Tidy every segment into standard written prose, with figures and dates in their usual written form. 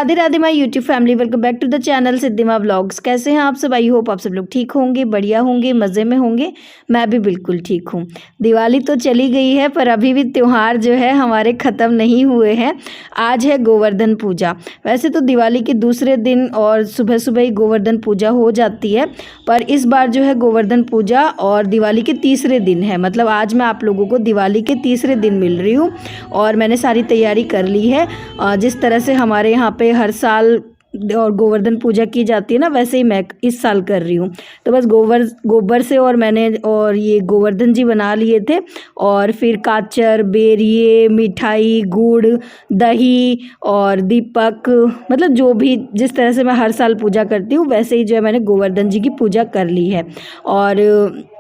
Radhe Radhe my YouTube family, welcome back to the channel Siddhima vlogs. कैसे हैं आप सब? आई होप आप सब लोग ठीक होंगे, बढ़िया होंगे, मज़े में होंगे। मैं भी बिल्कुल ठीक हूँ। दिवाली तो चली गई है पर अभी भी त्यौहार जो है हमारे ख़त्म नहीं हुए हैं। आज है गोवर्धन पूजा। वैसे तो दिवाली के दूसरे दिन और सुबह सुबह ही गोवर्धन पूजा हो जाती है, पर इस बार जो है गोवर्धन पूजा और दिवाली के तीसरे दिन है। मतलब आज मैं आप लोगों को दिवाली के तीसरे दिन मिल रही हूँ और मैंने सारी तैयारी कर ली है। जिस तरह से हमारे यहाँ पे हर साल और गोवर्धन पूजा की जाती है ना, वैसे ही मैं इस साल कर रही हूँ। तो बस गोबर से और मैंने और ये गोवर्धन जी बना लिए थे और फिर काचर, बेरिए, मिठाई, गुड़, दही और दीपक, मतलब जो भी जिस तरह से मैं हर साल पूजा करती हूँ वैसे ही जो है मैंने गोवर्धन जी की पूजा कर ली है। और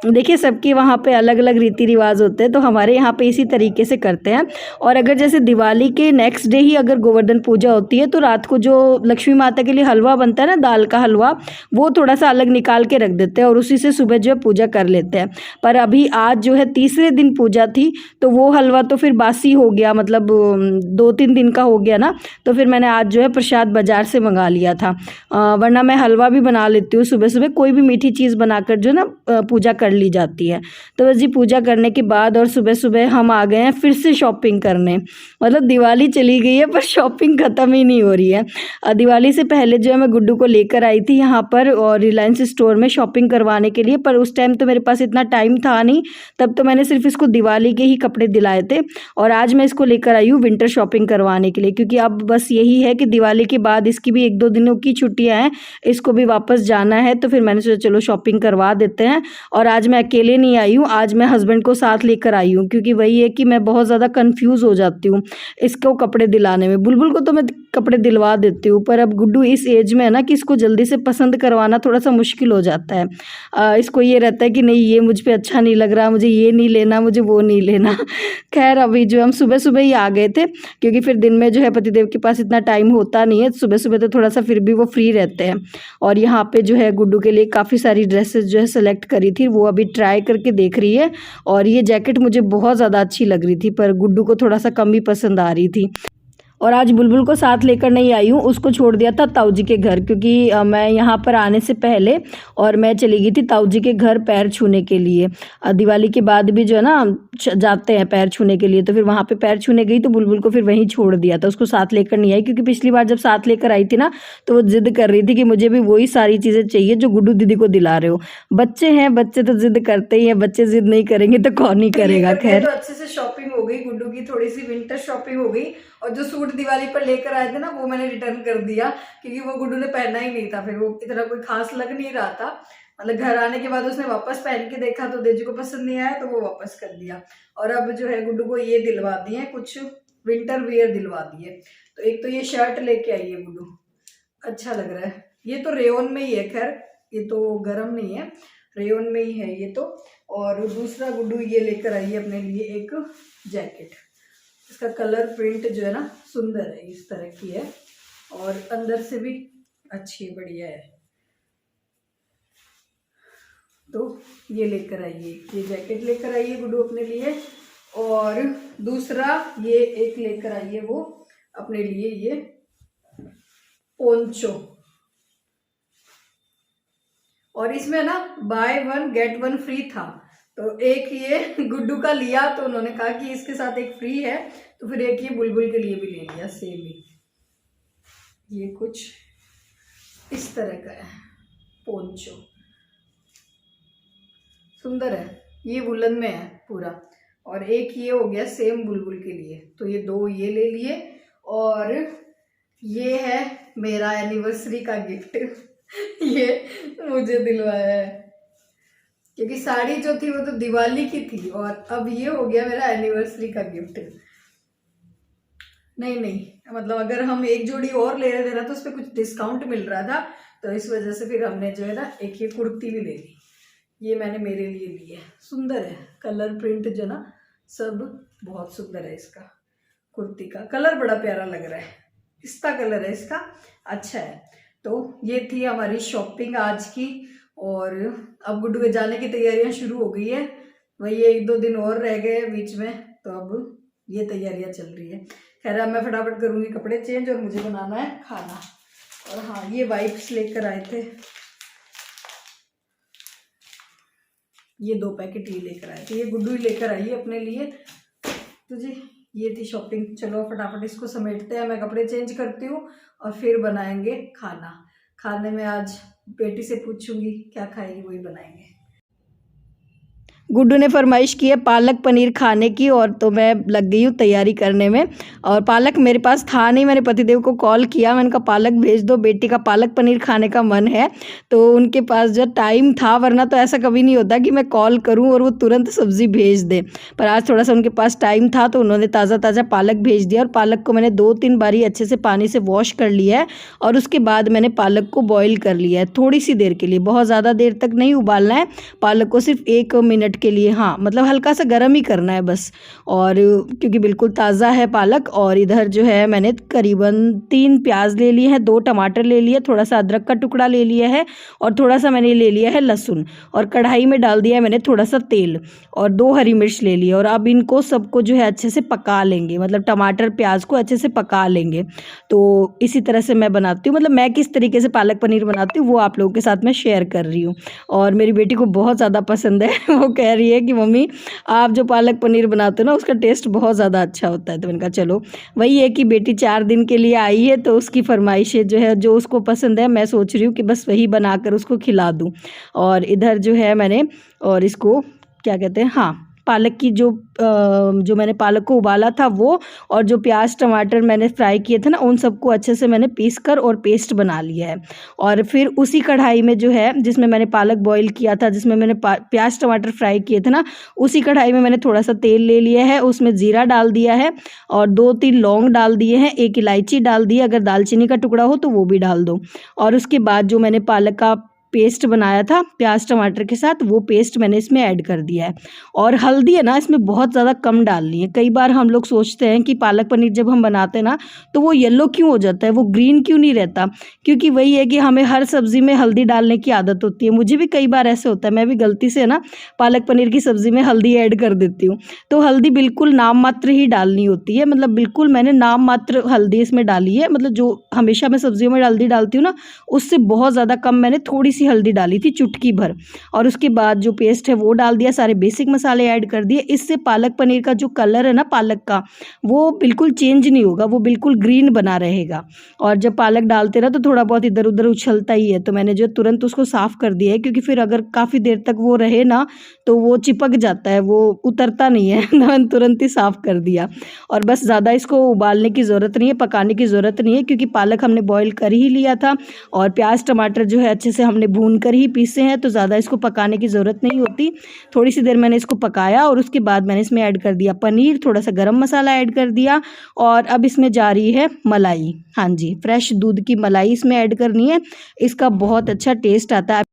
देखिए सबके वहाँ पे अलग अलग रीति रिवाज होते हैं, तो हमारे यहाँ पे इसी तरीके से करते हैं। और अगर जैसे दिवाली के नेक्स्ट डे ही अगर गोवर्धन पूजा होती है तो रात को जो लक्ष्मी माता के लिए हलवा बनता है ना, दाल का हलवा, वो थोड़ा सा अलग निकाल के रख देते हैं और उसी से सुबह जो है पूजा कर लेते हैं। पर अभी आज जो है तीसरे दिन पूजा थी तो वो हलवा तो फिर बासी हो गया, मतलब 2-3 दिन का हो गया ना, तो फिर मैंने आज जो है प्रसाद बाजार से मंगा लिया था। वरना मैं हलवा भी बना लेती हूँ सुबह सुबह, कोई भी मीठी चीज़ बनाकर जो ना पूजा कर ली जाती है। तो बस जी पूजा करने के बाद और सुबह सुबह हम आ गए हैं फिर से शॉपिंग करने। मतलब दिवाली चली गई है पर शॉपिंग ख़त्म ही नहीं हो रही है। दिवाली से पहले जो है मैं गुड्डू को लेकर आई थी यहाँ पर और रिलायंस स्टोर में शॉपिंग करवाने के लिए, पर उस टाइम तो मेरे पास इतना टाइम था नहीं, तब तो मैंने सिर्फ इसको दिवाली के ही कपड़े दिलाए थे। और आज मैं इसको लेकर आई हूँ विंटर शॉपिंग करवाने के लिए, क्योंकि अब बस यही है कि दिवाली के बाद इसकी भी 1-2 दिनों की छुट्टियाँ हैं, इसको भी वापस जाना है। तो फिर मैंने सोचा चलो शॉपिंग करवा देते हैं। और आज मैं अकेले नहीं आई हूँ, आज मैं हस्बैंड को साथ लेकर आई हूँ, क्योंकि वही है कि मैं बहुत ज़्यादा कन्फ्यूज़ हो जाती हूँ इसको कपड़े दिलाने में। बुलबुल को तो मैं कपड़े दिलवा देती हूँ, पर अब गुड्डू इस एज में है ना कि इसको जल्दी से पसंद करवाना थोड़ा सा मुश्किल हो जाता है। इसको ये रहता है कि नहीं ये मुझ पे अच्छा नहीं लग रहा, मुझे ये नहीं लेना, मुझे वो नहीं लेना। खैर अभी जो हम सुबह सुबह ही आ गए थे, क्योंकि फिर दिन में जो है पतिदेव के पास इतना टाइम होता नहीं है, सुबह सुबह तो थोड़ा सा फिर भी वो फ्री रहते हैं। और यहाँ पे जो है गुड्डू के लिए काफ़ी सारी ड्रेसेस जो है सेलेक्ट करी थी, वो अभी ट्राई करके देख रही है। और ये जैकेट मुझे बहुत ज़्यादा अच्छी लग रही थी पर गुड्डू को थोड़ा सा कम ही पसंद आ रही थी। और आज बुलबुल को साथ लेकर नहीं आई हूँ, उसको छोड़ दिया था ताऊ जी के घर, क्योंकि मैं यहाँ पर आने से पहले और मैं चली गई थी ताऊ जी के घर पैर छूने के लिए। दिवाली के बाद भी जो है ना जाते हैं पैर छूने के लिए, तो फिर वहाँ पे पैर छूने गई तो बुलबुल को फिर वहीं छोड़ दिया था, उसको साथ लेकर नहीं आई। क्योंकि पिछली बार जब साथ लेकर आई थी ना तो वो जिद कर रही थी कि मुझे भी वही सारी चीज़ें चाहिए जो गुड्डू दीदी को दिला रहे हो। बच्चे हैं, बच्चे तो जिद करते ही हैं, बच्चे जिद नहीं करेंगे तो कौन ही करेगा। खैर तो अच्छे से शॉपिंग हो गई, गुड्डू की थोड़ी सी विंटर शॉपिंग हो गई। और जो सूट दिवाली पर लेकर आए थे ना वो मैंने रिटर्न कर दिया, क्योंकि वो गुड्डू ने पहना ही नहीं था, फिर वो इतना कोई खास लग नहीं रहा था। मतलब घर आने के बाद उसने वापस पहन के देखा तो देजू को पसंद नहीं आया तो वो वापस कर दिया। और अब जो है गुड्डू को ये दिलवा दिए, कुछ विंटर वियर दिलवा दिए। तो एक तो ये शर्ट लेके आई है गुड्डू, अच्छा लग रहा है। ये तो रेयन में ही है, खैर ये तो गर्म नहीं है, रेयन में ही है ये तो। और दूसरा गुड्डू ये लेकर आई है अपने लिए एक जैकेट, इसका कलर प्रिंट जो है ना सुंदर है, इस तरह की है और अंदर से भी अच्छी बढ़िया है। तो ये लेकर आइए, ये जैकेट लेकर आइए गुड्डू अपने लिए। और दूसरा ये एक लेकर आइए वो अपने लिए ये पोंचो, और इसमें ना बाय 1 गेट 1 फ्री था। तो एक ये गुड्डू का लिया तो उन्होंने कहा कि इसके साथ एक फ्री है, तो फिर एक ये बुलबुल के लिए भी ले लिया सेम ही। ये कुछ इस तरह का है पोंचो, सुंदर है, ये वुलन में है पूरा। और एक ये हो गया सेम बुलबुल के लिए, तो ये 2 ये ले लिए। और ये है मेरा एनिवर्सरी का गिफ्ट ये मुझे दिलवाया है, क्योंकि साड़ी जो थी वो तो दिवाली की थी और अब ये हो गया मेरा एनिवर्सरी का गिफ्ट। नहीं मतलब अगर हम एक जोड़ी और ले रहे थे ना तो उस पर कुछ डिस्काउंट मिल रहा था, तो इस वजह से फिर हमने जो है ना एक ये कुर्ती भी ले ली। ये मैंने मेरे लिए ली है, सुंदर है, कलर प्रिंट जो ना सब बहुत सुंदर है। इसका कुर्ती का कलर बड़ा प्यारा लग रहा है, पिस्ता कलर है इसका, अच्छा है। तो ये थी हमारी शॉपिंग आज की। और अब गुड्डू के जाने की तैयारियां शुरू हो गई है, वही 1-2 दिन और रह गए बीच में, तो अब ये तैयारियां चल रही है। खैर अब मैं फटाफट करूँगी कपड़े चेंज और मुझे बनाना है खाना। और हाँ, ये वाइप्स लेकर आए थे, ये 2 पैकेट ये लेकर आए थे, ये गुड्डू ही लेकर आई है अपने लिए। तो जी ये थी शॉपिंग। चलो फटाफट इसको समेटते हैं, मैं कपड़े चेंज करती हूँ और फिर बनाएंगे खाना। खाने में आज बेटी से पूछूंगी क्या खाएगी, वही बनाएंगे। गुड्डू ने फरमाइश की है पालक पनीर खाने की, और तो मैं लग गई हूँ तैयारी करने में। और पालक मेरे पास था नहीं, मैंने पतिदेव को कॉल किया, मैंने कहा पालक भेज दो, बेटी का पालक पनीर खाने का मन है। तो उनके पास जो टाइम था, वरना तो ऐसा कभी नहीं होता कि मैं कॉल करूँ और वो तुरंत सब्ज़ी भेज दे, पर आज थोड़ा सा उनके पास टाइम था तो उन्होंने ताज़ा ताज़ा पालक भेज दिया। और पालक को मैंने 2-3 बारी अच्छे से पानी से वॉश कर लिया है और उसके बाद मैंने पालक को बॉईल कर लिया है थोड़ी सी देर के लिए, बहुत ज़्यादा देर तक नहीं उबालना है पालक को, सिर्फ 1 मिनट के लिए, हाँ मतलब हल्का सा गर्म ही करना है बस। और क्योंकि बिल्कुल ताज़ा है पालक। और इधर जो है मैंने करीबन 3 प्याज ले लिए हैं, 2 टमाटर ले लिए, थोड़ा सा अदरक का टुकड़ा ले लिया है और थोड़ा सा मैंने ले लिया है लहसुन। और कढ़ाई में डाल दिया है मैंने थोड़ा सा तेल और 2 हरी मिर्च ले ली। और अब इनको सबको जो है अच्छे से पका लेंगे, मतलब टमाटर प्याज को अच्छे से पका लेंगे। तो इसी तरह से मैं बनाती हूँ, मतलब मैं किस तरीके से पालक पनीर बनाती हूँ वो आप लोगों के साथ मैं शेयर कर रही हूँ। और मेरी बेटी को बहुत ज़्यादा पसंद है वो कह रही है कि मम्मी आप जो पालक पनीर बनाते हो ना उसका टेस्ट बहुत ज़्यादा अच्छा होता है। तो मैंने कहा चलो, वही है कि बेटी 4 दिन के लिए आई है तो उसकी फरमाइशें जो है, जो उसको पसंद है, मैं सोच रही हूँ कि बस वही बनाकर उसको खिला दूँ। और इधर जो है मैंने, और इसको क्या कहते हैं, हाँ पालक की जो मैंने पालक को उबाला था वो, और जो प्याज टमाटर मैंने फ्राई किए थे ना, उन सबको अच्छे से मैंने पीस कर और पेस्ट बना लिया है। और फिर उसी कढ़ाई में जो है, जिसमें मैंने पालक बॉईल किया था, जिसमें मैंने प्याज टमाटर फ्राई किए थे ना, उसी कढ़ाई में मैंने थोड़ा सा तेल ले लिया है, उसमें ज़ीरा डाल दिया है और 2-3 लौंग डाल दिए हैं, 1 इलायची डाल दी है, अगर दालचीनी का टुकड़ा हो तो वो भी डाल दो। और उसके बाद जो मैंने पालक का पेस्ट बनाया था प्याज टमाटर के साथ, वो पेस्ट मैंने इसमें ऐड कर दिया है। और हल्दी है ना इसमें बहुत ज़्यादा कम डालनी है। कई बार हम लोग सोचते हैं कि पालक पनीर जब हम बनाते हैं ना तो वो येलो क्यों हो जाता है, वो ग्रीन क्यों नहीं रहता, क्योंकि वही है कि हमें हर सब्ज़ी में हल्दी डालने की आदत होती है। मुझे भी कई बार ऐसे होता है, मैं भी गलती से ना पालक पनीर की सब्ज़ी में हल्दी ऐड कर देती हूँ। तो हल्दी बिल्कुल नाम मात्र ही डालनी होती है, मतलब बिल्कुल मैंने नाम मात्र हल्दी इसमें डाली है, मतलब जो हमेशा मैं सब्जियों में हल्दी डालती हूँ ना उससे बहुत ज़्यादा कम मैंने थोड़ी सी हल्दी डाली थी, चुटकी भर। और उसके बाद जो पेस्ट है वो डाल दिया, सारे बेसिक मसाले ऐड कर दिए। इससे पालक पनीर का जो कलर है ना पालक का, वो बिल्कुल चेंज नहीं होगा, वो बिल्कुल ग्रीन बना रहेगा। और जब पालक डालते ना तो थोड़ा बहुत इधर उधर उछलता ही है, तो मैंने जो तुरंत उसको साफ़ कर दिया है, क्योंकि फिर अगर काफ़ी देर तक वो रहे ना तो वो चिपक जाता है, वो उतरता नहीं है तो मैंने तुरंत ही साफ़ कर दिया। और बस ज़्यादा इसको उबालने की ज़रूरत नहीं है, पकाने की ज़रूरत नहीं है, क्योंकि पालक हमने बॉईल कर ही लिया था और प्याज टमाटर जो है अच्छे से हमने भून कर ही पीसे हैं, तो ज़्यादा इसको पकाने की ज़रूरत नहीं होती। थोड़ी सी देर मैंने इसको पकाया और उसके बाद मैंने इसमें ऐड कर दिया पनीर, थोड़ा सा गरम मसाला ऐड कर दिया और अब इसमें जा रही है मलाई। हाँ जी, फ्रेश दूध की मलाई इसमें ऐड करनी है, इसका बहुत अच्छा टेस्ट आता है।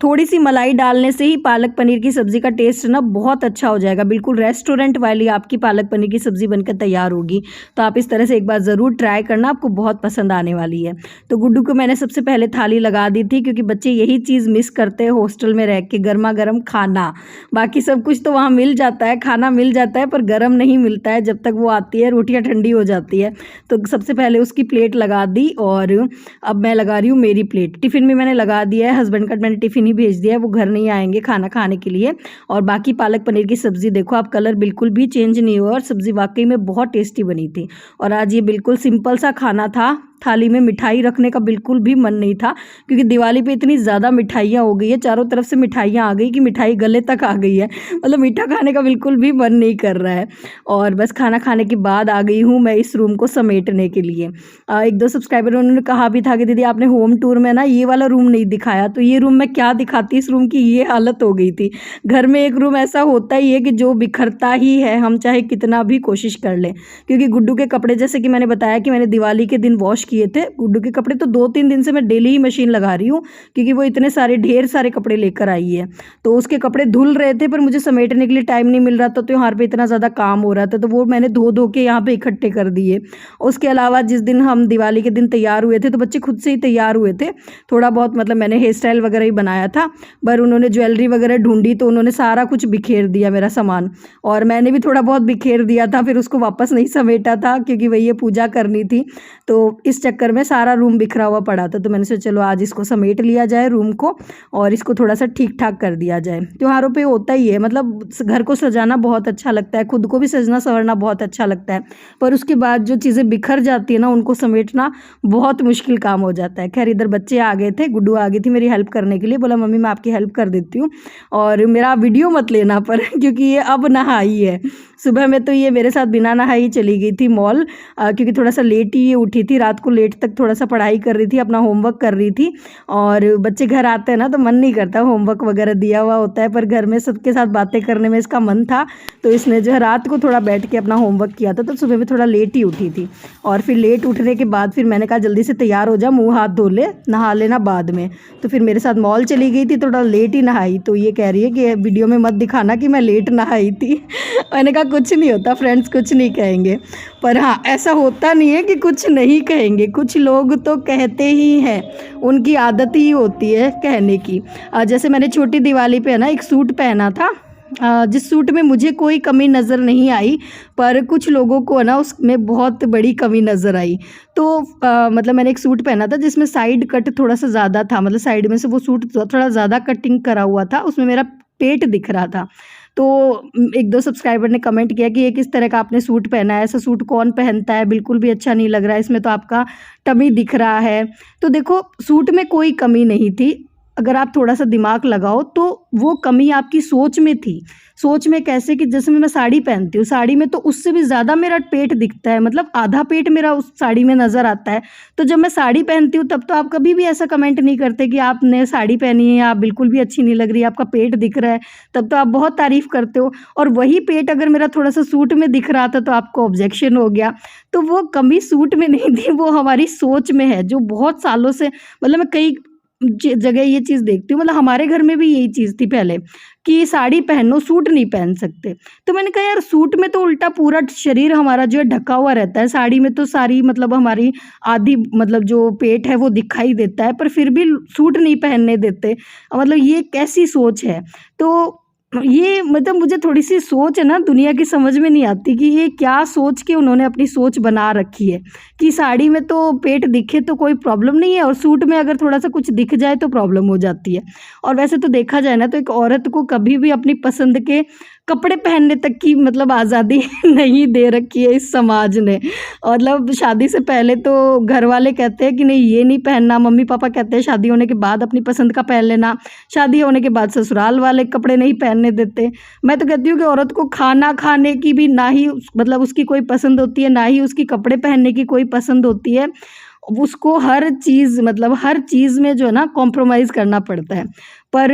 थोड़ी सी मलाई डालने से ही पालक पनीर की सब्ज़ी का टेस्ट ना बहुत अच्छा हो जाएगा, बिल्कुल रेस्टोरेंट वाली आपकी पालक पनीर की सब्ज़ी बनकर तैयार होगी। तो आप इस तरह से एक बार ज़रूर ट्राई करना, आपको बहुत पसंद आने वाली है। तो गुड्डू को मैंने सबसे पहले थाली लगा दी थी, क्योंकि बच्चे यही चीज़ मिस करते हैं हॉस्टल में रह के, गर्मा गर्म खाना। बाकी सब कुछ तो वहाँ मिल जाता है, खाना मिल जाता है, पर गर्म नहीं मिलता है। जब तक वो आती है रोटियाँ ठंडी हो जाती है। तो सबसे पहले उसकी प्लेट लगा दी और अब मैं लगा रही हूँ मेरी प्लेट। टिफ़िन भी मैंने लगा दिया है, हस्बैंड का मैंने टिफ़िन ही भेज दिया है, वो घर नहीं आएंगे खाना खाने के लिए। और बाकी पालक पनीर की सब्ज़ी देखो आप, कलर बिल्कुल भी चेंज नहीं हुआ और सब्ज़ी वाकई में बहुत टेस्टी बनी थी। और आज ये बिल्कुल सिंपल सा खाना था, थाली में मिठाई रखने का बिल्कुल भी मन नहीं था, क्योंकि दिवाली पे इतनी ज़्यादा मिठाइयाँ हो गई है, चारों तरफ से मिठाइयाँ आ गई कि मिठाई गले तक आ गई है, मतलब मीठा खाने का बिल्कुल भी मन नहीं कर रहा है। और बस खाना खाने के बाद आ गई हूँ मैं इस रूम को समेटने के लिए। 1-2 सब्सक्राइबर उन्होंने कहा भी था कि दीदी आपने होम टूर में ना ये वाला रूम नहीं दिखाया, तो ये रूम मैं क्या दिखाती, इस रूम की ये हालत हो गई थी। घर में एक रूम ऐसा होता ही है कि जो बिखरता ही है, हम चाहे कितना भी कोशिश कर लें, क्योंकि गुड्डू के कपड़े जैसे कि मैंने बताया कि मैंने दिवाली के दिन वॉश किए थे। गुड्डू के कपड़े तो 2-3 दिन से मैं डेली ही मशीन लगा रही हूँ, क्योंकि वो इतने सारे ढेर सारे कपड़े लेकर आई है। तो उसके कपड़े धुल रहे थे पर मुझे समेटने के लिए टाइम नहीं मिल रहा था, तो यहाँ पे इतना ज़्यादा काम हो रहा था, तो वो मैंने धो धो के यहाँ पे इकट्ठे कर दिए। उसके अलावा जिस दिन हम दिवाली के दिन तैयार हुए थे, तो बच्चे खुद से ही तैयार हुए थे। थोड़ा बहुत मतलब मैंने हेयर स्टाइल वगैरह ही बनाया था, पर उन्होंने ज्वेलरी वगैरह ढूंढी तो उन्होंने सारा कुछ बिखेर दिया मेरा सामान, और मैंने भी थोड़ा बहुत बिखेर दिया था, फिर उसको वापस नहीं समेटा था क्योंकि वही ये पूजा करनी थी। तो इस चक्कर में सारा रूम बिखरा हुआ पड़ा था, तो मैंने सोचा चलो आज इसको समेट लिया जाए रूम को, और इसको थोड़ा सा ठीक ठाक कर दिया जाए। त्योहारों पे होता ही है, मतलब घर को सजाना बहुत अच्छा लगता है, खुद को भी सजना संवरना बहुत अच्छा लगता है, पर उसके बाद जो चीज़ें बिखर जाती है ना, उनको समेटना बहुत मुश्किल काम हो जाता है। खैर इधर बच्चे आ गए थे, गुड्डू आ गई थी मेरी हेल्प करने के लिए, बोला मम्मी मैं आपकी हेल्प कर देती हूँ, और मेरा वीडियो मत लेना पर क्योंकि ये अब नहाई है। सुबह में तो ये मेरे साथ बिना नहाई चली गई थी मॉल, क्योंकि थोड़ा सा लेट ही ये उठी थी, रात को लेट तक थोड़ा सा पढ़ाई कर रही थी, अपना होमवर्क कर रही थी। और बच्चे घर आते हैं ना तो मन नहीं करता, होमवर्क वगैरह दिया हुआ होता है, पर घर में सबके साथ बातें करने में इसका मन था, तो इसने जो है रात को थोड़ा बैठ के अपना होमवर्क किया था, तो सुबह में थोड़ा लेट ही उठी थी। और फिर लेट उठने के बाद फिर मैंने कहा जल्दी से तैयार हो जा, मुँह हाथ धो ले, नहा लेना बाद में। तो फिर मेरे साथ मॉल चली गई थी, थोड़ा लेट ही नहाई, तो ये कह रही है कि वीडियो में मत दिखाना कि मैं लेट नहाई थी। मैंने कहा कुछ नहीं होता फ्रेंड्स, कुछ नहीं कहेंगे, पर हाँ ऐसा होता नहीं है कि कुछ नहीं कहेंगे, कुछ लोग तो कहते ही हैं, उनकी आदत ही होती है कहने की। जैसे मैंने छोटी दिवाली पे है ना एक सूट पहना था, जिस सूट में मुझे कोई कमी नज़र नहीं आई, पर कुछ लोगों को ना उसमें बहुत बड़ी कमी नज़र आई। तो मतलब मैंने एक सूट पहना था जिसमें साइड कट थोड़ा सा ज़्यादा था, मतलब साइड में से वो सूट थोड़ा ज़्यादा कटिंग करा हुआ था, उसमें मेरा पेट दिख रहा था। तो 1-2 सब्सक्राइबर ने कमेंट किया कि ये किस तरह का आपने सूट पहना है, ऐसा सूट कौन पहनता है, बिल्कुल भी अच्छा नहीं लग रहा है, इसमें तो आपका टमी दिख रहा है। तो देखो सूट में कोई कमी नहीं थी, अगर आप थोड़ा सा दिमाग लगाओ तो वो कमी आपकी सोच में थी। सोच में कैसे कि जैसे मैं साड़ी पहनती हूँ, साड़ी में तो उससे भी ज़्यादा मेरा पेट दिखता है, मतलब आधा पेट मेरा उस साड़ी में नज़र आता है। तो जब मैं साड़ी पहनती हूँ तब तो आप कभी भी ऐसा कमेंट नहीं करते कि आपने साड़ी पहनी है, आप बिल्कुल भी अच्छी नहीं लग रही, आपका पेट दिख रहा है, तब तो आप बहुत तारीफ़ करते हो। और वही पेट अगर मेरा थोड़ा सा सूट में दिख रहा था तो आपको ऑब्जेक्शन हो गया। तो वो कमी सूट में नहीं थी, वो हमारी सोच में है, जो बहुत सालों से, मतलब मैं कई जगह ये चीज़ देखती हूँ, मतलब हमारे घर में भी यही चीज़ थी पहले कि साड़ी पहनो, सूट नहीं पहन सकते। तो मैंने कहा यार सूट में तो उल्टा पूरा शरीर हमारा जो है ढका हुआ रहता है, साड़ी में तो सारी मतलब हमारी आधी मतलब जो पेट है वो दिखाई देता है, पर फिर भी सूट नहीं पहनने देते, मतलब ये कैसी सोच है। तो ये मतलब मुझे थोड़ी सी सोच है ना दुनिया की समझ में नहीं आती कि ये क्या सोच के उन्होंने अपनी सोच बना रखी है कि साड़ी में तो पेट दिखे तो कोई प्रॉब्लम नहीं है, और सूट में अगर थोड़ा सा कुछ दिख जाए तो प्रॉब्लम हो जाती है। और वैसे तो देखा जाए ना तो एक औरत को कभी भी अपनी पसंद के कपड़े पहनने तक की मतलब आज़ादी नहीं दे रखी है इस समाज ने। मतलब शादी से पहले तो घर वाले कहते हैं कि नहीं ये नहीं पहनना, मम्मी पापा कहते हैं शादी होने के बाद अपनी पसंद का पहन लेना, शादी होने के बाद ससुराल वाले कपड़े नहीं पहनने देते। मैं तो कहती हूँ कि औरत को खाना खाने की भी ना ही मतलब उसकी कोई पसंद होती है, ना ही उसकी कपड़े पहनने की कोई पसंद होती है, उसको हर चीज़ मतलब हर चीज़ में जो है ना कॉम्प्रोमाइज़ करना पड़ता है। पर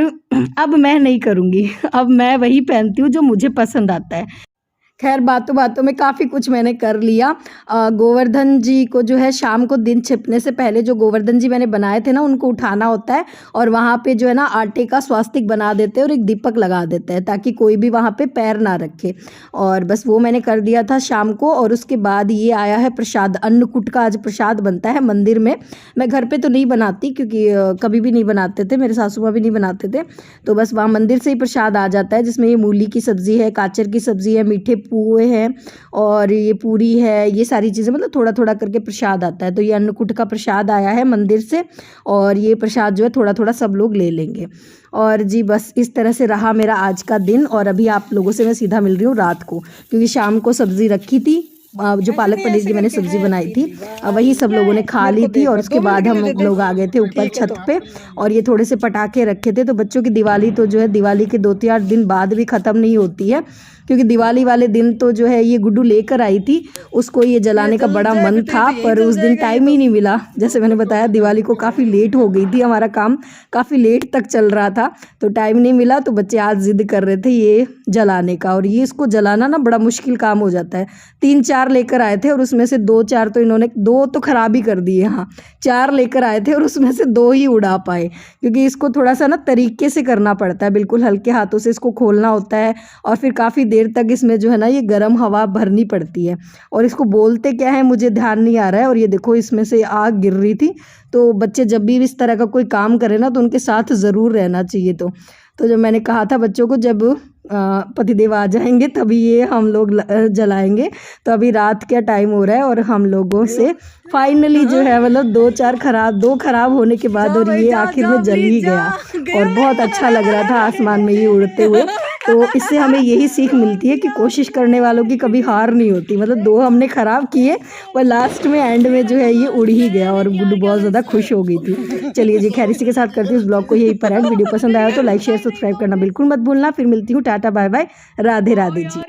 अब मैं नहीं करूँगी, अब मैं वही पहनती हूँ जो मुझे पसंद आता है। खैर बातों बातों में काफ़ी कुछ मैंने कर लिया। गोवर्धन जी को जो है शाम को दिन छिपने से पहले जो गोवर्धन जी मैंने बनाए थे ना उनको उठाना होता है, और वहाँ पे जो है ना आटे का स्वास्तिक बना देते हैं और एक दीपक लगा देते हैं ताकि कोई भी वहाँ पे पैर ना रखे। और बस वो मैंने कर दिया था शाम को। और उसके बाद ये आया है प्रसाद, अन्नकूट का आज प्रसाद बनता है मंदिर में। मैं घर पर तो नहीं बनाती क्योंकि कभी भी नहीं बनाते थे, मेरे सासू माँ भी नहीं बनाते थे, तो बस वहाँ मंदिर से ही प्रसाद आ जाता है, जिसमें ये मूली की सब्ज़ी है, गाजर की सब्ज़ी है, मीठे पुए हैं और ये पूरी है, ये सारी चीज़ें मतलब थोड़ा थोड़ा करके प्रसाद आता है। तो ये अन्नकूट का प्रसाद आया है मंदिर से, और ये प्रसाद जो है थोड़ा थोड़ा सब लोग ले लेंगे। और जी बस इस तरह से रहा मेरा आज का दिन। और अभी आप लोगों से मैं सीधा मिल रही हूँ रात को, क्योंकि शाम को सब्ज़ी रखी थी, जो पालक पनीर की मैंने सब्ज़ी बनाई थी वही सब लोगों ने खा ली थी। और उसके बाद हम लोग आ गए थे ऊपर छत पे, और ये थोड़े से पटाखे रखे थे। तो बच्चों की दिवाली तो जो है दिवाली के 2-4 दिन बाद भी ख़त्म नहीं होती है, क्योंकि दिवाली वाले दिन तो जो है ये गुड्डू लेकर आई थी, उसको ये जलाने का बड़ा मन था, पर उस दिन टाइम ही नहीं मिला। जैसे मैंने बताया दिवाली को काफ़ी लेट हो गई थी, हमारा काम काफ़ी लेट तक चल रहा था, तो टाइम नहीं मिला। तो बच्चे आज ज़िद कर रहे थे ये जलाने का, और ये इसको जलाना ना बड़ा मुश्किल काम हो जाता है। 3-4 4 लेकर आए थे और उसमें से 2-4 तो इन्होंने 2 तो ख़राब ही कर दिए। हाँ, 4 लेकर आए थे और उसमें से 2 ही उड़ा पाए, क्योंकि इसको थोड़ा सा ना तरीके से करना पड़ता है, बिल्कुल हल्के हाथों से इसको खोलना होता है और फिर काफ़ी देर तक इसमें जो है ना ये गर्म हवा भरनी पड़ती है। और इसको बोलते क्या है मुझे ध्यान नहीं आ रहा है। और ये देखो इसमें से आग गिर रही थी। तो बच्चे जब भी इस तरह का कोई काम करें ना तो उनके साथ ज़रूर रहना चाहिए। तो जब मैंने कहा था बच्चों को जब पतिदेव आ जाएंगे तभी ये हम लोग जलाएंगे। तो अभी रात का टाइम हो रहा है और हम लोगों से फाइनली जो है मतलब 2 खराब होने के बाद और ये आखिर में जल ही गया और बहुत अच्छा लग रहा था आसमान में ये उड़ते हुए। तो इससे हमें यही सीख मिलती है कि कोशिश करने वालों की कभी हार नहीं होती। मतलब 2 हमने ख़राब किए पर लास्ट में एंड में जो है ये उड़ ही गया और गुड्डू बहुत ज़्यादा खुश हो गई थी। चलिए जी, खैर इसी के साथ करती हूँ इस ब्लॉग को यहीं पर एंड। वीडियो पसंद आया तो लाइक शेयर सब्सक्राइब करना बिल्कुल मत भूलना। फिर मिलती हूँ, tata bye bye, Radhe Radhe जी।